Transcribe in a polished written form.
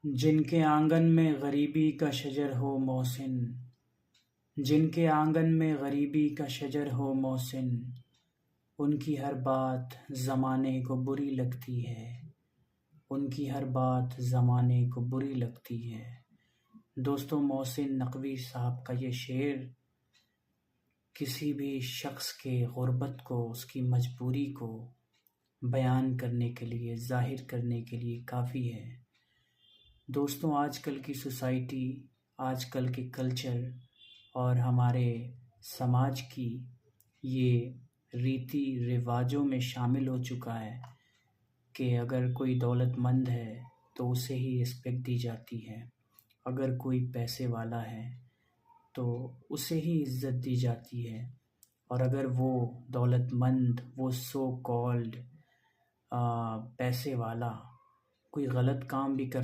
जिनके आंगन में गरीबी का शजर हो मोहसिन, जिनके आंगन में गरीबी का शजर हो मोहसिन, उनकी हर बात ज़माने को बुरी लगती है, उनकी हर बात ज़माने को बुरी लगती है। दोस्तों, मोहसिन नकवी साहब का ये शेर किसी भी शख्स के गुर्बत को, उसकी मजबूरी को बयान करने के लिए, ज़ाहिर करने के लिए काफ़ी है। दोस्तों, आजकल की सोसाइटी, आजकल के कल्चर और हमारे समाज की ये रीति रिवाजों में शामिल हो चुका है कि अगर कोई दौलतमंद है तो उसे ही रिस्पेक्ट दी जाती है, अगर कोई पैसे वाला है तो उसे ही इज़्ज़त दी जाती है, और अगर वो दौलतमंद, वो सो कॉल्ड पैसे वाला कोई गलत काम भी कर